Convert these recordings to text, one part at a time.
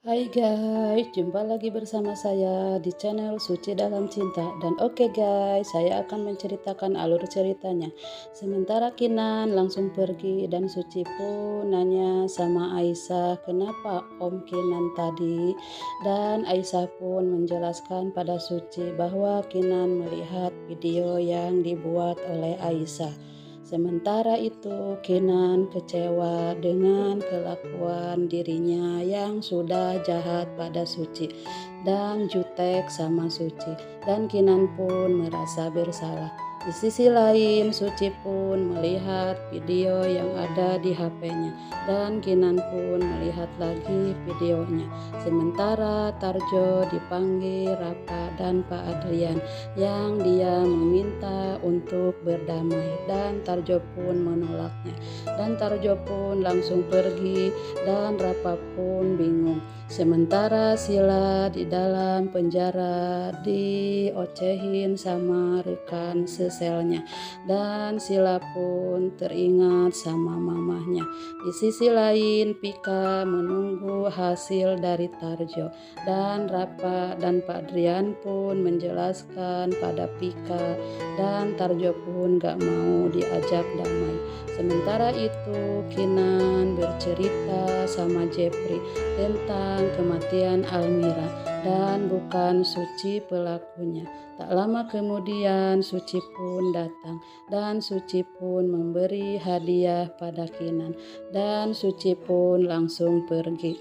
Hai guys, jumpa lagi bersama saya di channel Suci Dalam Cinta. Dan oke guys, saya akan menceritakan alur ceritanya. Sementara Kinan langsung pergi dan Suci pun nanya sama Aisyah kenapa Om Kinan tadi. Dan Aisyah pun menjelaskan pada Suci bahwa Kinan melihat video yang dibuat oleh Aisyah. Sementara itu, Kinan kecewa dengan kelakuan dirinya yang sudah jahat pada Suci dan jutek sama Suci, dan Kinan pun merasa bersalah. Di sisi lain, Suci pun melihat video yang ada di HP-nya dan Kinan pun melihat lagi videonya. Sementara Tarjo dipanggil Rapa dan Pak Adrian yang dia meminta untuk berdamai, dan Tarjo pun menolaknya, dan Tarjo pun langsung pergi dan Rapa pun bingung. Sementara Sila di dalam penjara diocehin sama rekan seselnya, dan Sila pun teringat sama mamahnya. Di sisi lain, Pika menunggu hasil dari Tarjo, dan Rapa dan Pak Drian pun menjelaskan pada Pika, dan Tarjo pun gak mau diajak damai. Sementara itu, Kinan bercerita sama Jepri tentang kematian Almira dan bukan Suci pelakunya. Tak lama kemudian Suci pun datang dan Suci pun memberi hadiah pada Kinan, dan Suci pun langsung pergi.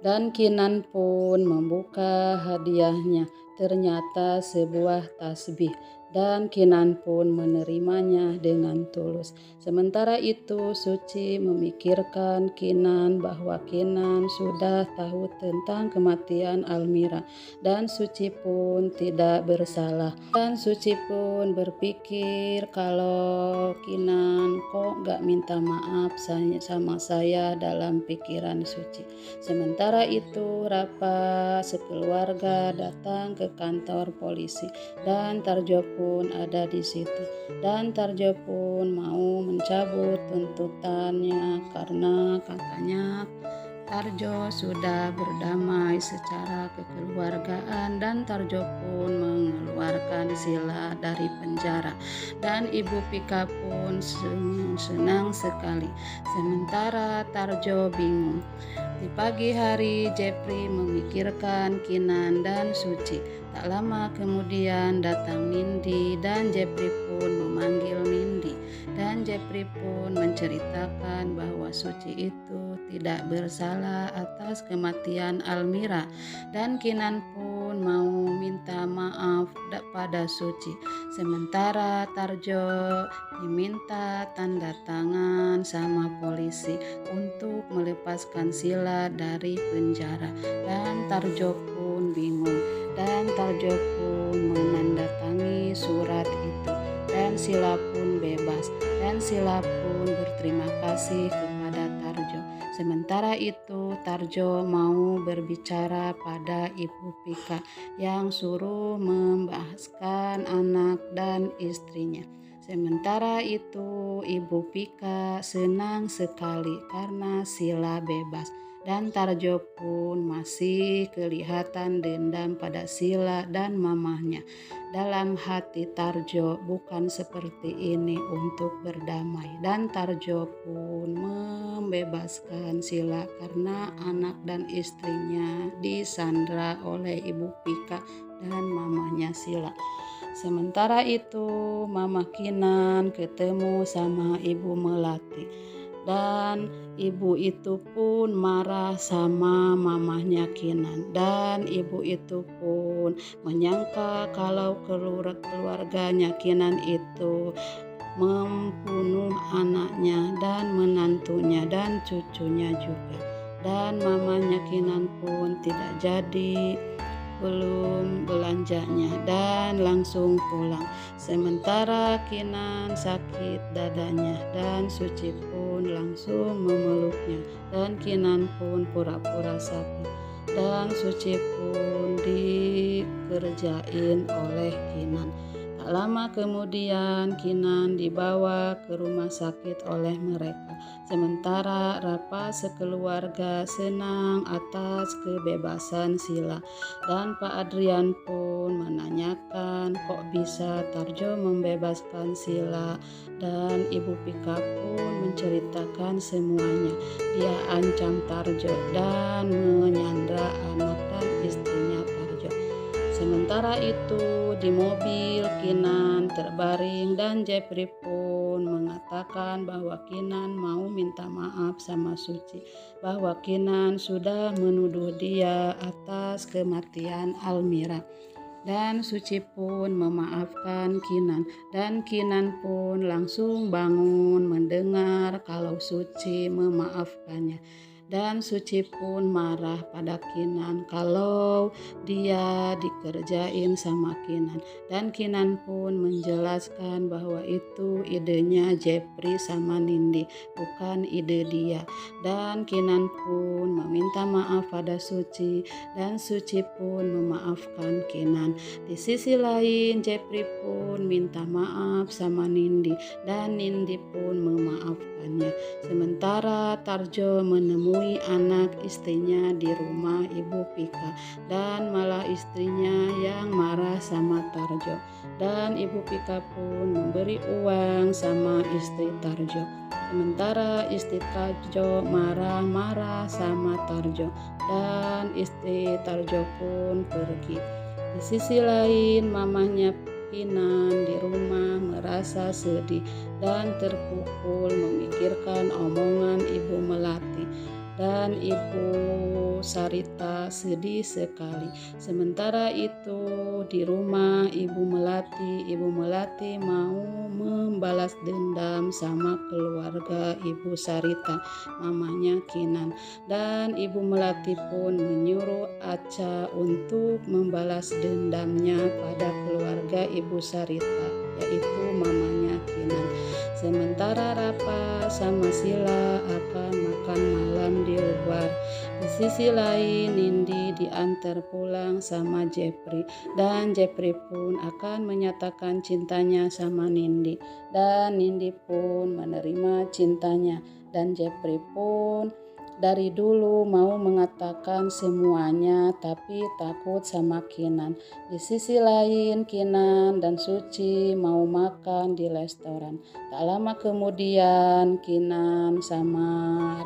Dan Kinan pun membuka hadiahnya, ternyata sebuah tasbih, dan Kinan pun menerimanya dengan tulus. Sementara itu Suci memikirkan Kinan bahwa Kinan sudah tahu tentang kematian Almira, dan Suci pun tidak bersalah. Dan Suci pun berpikir kalau Kinan kok gak minta maaf sama saya dalam pikiran Suci. Sementara itu Rapa sekeluarga datang ke kantor polisi, dan Tarjo pun ada di situ, dan Tarjo pun mau mencabut tuntutannya karena katanya Tarjo sudah berdamai secara kekeluargaan, dan Tarjo pun mengeluarkan Sila dari penjara, dan Ibu Pika pun senang sekali. Sementara Tarjo bingung. Di pagi hari Jepri memikirkan Kinan dan Suci. Tak lama kemudian datang Nindi, dan Jepri pun memanggil Nindi, dan Jepri pun menceritakan bahwa Suci itu tidak bersalah atas kematian Almira, dan Kinan pun mau minta maaf pada Suci. Sementara Tarjo diminta tanda tangan sama polisi untuk melepaskan Sila dari penjara, dan Tarjo pun bingung, dan Tarjo pun menandatangani surat itu, dan Sila pun bebas, dan Sila pun berterima kasih kepada Tarjo. Sementara itu Tarjo mau berbicara pada Ibu Pika yang suruh membahaskan anak dan istrinya. Sementara itu Ibu Pika senang sekali karena Sila bebas, dan Tarjo pun masih kelihatan dendam pada Sila dan mamahnya. Dalam hati Tarjo bukan seperti ini untuk berdamai, dan Tarjo pun membebaskan Sila karena anak dan istrinya disandra oleh Ibu Pika dan mamahnya Sila. Sementara itu Mama Kinan ketemu sama Ibu Melati, dan ibu itu pun marah sama mamahnya Kinan, dan ibu itu pun menyangka kalau keluarganya Kinan itu membunuh anaknya dan menantunya dan cucunya juga, dan mamanya Kinan pun tidak jadi belum belanjanya dan langsung pulang. Sementara Kinan sakit dadanya, dan Suci pun langsung memeluknya, dan Kinan pun pura-pura sakit, dan Suci pun dikerjain oleh Kinan. Tak Tak lama kemudian Kinan dibawa ke rumah sakit oleh mereka. Sementara Rapa sekeluarga senang atas kebebasan Sila. Dan Pak Adrian pun menanyakan kok bisa Tarjo membebaskan Sila. Dan Ibu Pika pun menceritakan semuanya. Dia ancam Tarjo dan menyandra anak dan istrinya Tarjo. Sementara itu di mobil Kinan terbaring dan Jepri pun mengatakan bahwa Kinan mau minta maaf sama Suci, bahwa Kinan sudah menuduh dia atas kematian Almira. Dan Suci pun memaafkan Kinan, dan Kinan pun langsung bangun mendengar kalau Suci memaafkannya. Dan Suci pun marah pada Kinan kalau dia dikerjain sama Kinan. Dan Kinan pun menjelaskan bahwa itu idenya Jepri sama Nindi, bukan ide dia. Dan Kinan pun meminta maaf pada Suci, dan Suci pun memaafkan Kinan. Di sisi lain Jepri pun minta maaf sama Nindi, dan Nindi pun memaafkannya. Sementara Tarjo menemui anak istrinya di rumah Ibu Pika, dan malah istrinya yang marah sama Tarjo. Dan Ibu Pika pun memberi uang sama istri Tarjo. Sementara istri Tarjo marah-marah sama Tarjo, dan istri Tarjo pun pergi. Di sisi lain mamahnya Kinan di rumah merasa sedih dan terpukul memikirkan omongan Ibu Melati, dan Ibu Sarita sedih sekali. Sementara itu di rumah Ibu Melati mau membalas dendam sama keluarga Ibu Sarita, mamanya Kinan. Dan Ibu Melati pun menyuruh Aca untuk membalas dendamnya pada keluarga Ibu Sarita, yaitu mamanya Kinan. Sementara Rapa sama Sila akan makan malam di luar. Di sisi lain Nindi diantar pulang sama Jepri, dan Jepri pun akan menyatakan cintanya sama Nindi, dan Nindi pun menerima cintanya. Dan Jepri pun dari dulu mau mengatakan semuanya tapi takut sama Kinan. Di sisi lain Kinan dan Suci mau makan di restoran. Tak lama kemudian Kinan sama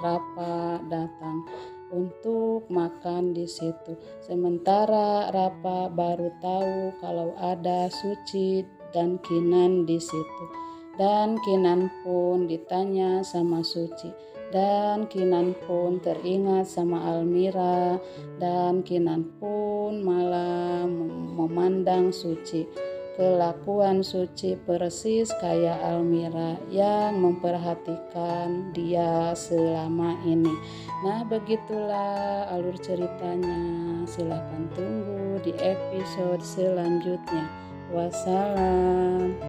Rapa datang untuk makan di situ. Sementara Rapa baru tahu kalau ada Suci dan Kinan di situ. Dan Kinan pun ditanya sama Suci, dan Kinan pun teringat sama Almira, dan Kinan pun malah memandang Suci. Kelakuan Suci persis kayak Almira yang memperhatikan dia selama ini. Nah, begitulah alur ceritanya. Silahkan tunggu di episode selanjutnya. Wassalam.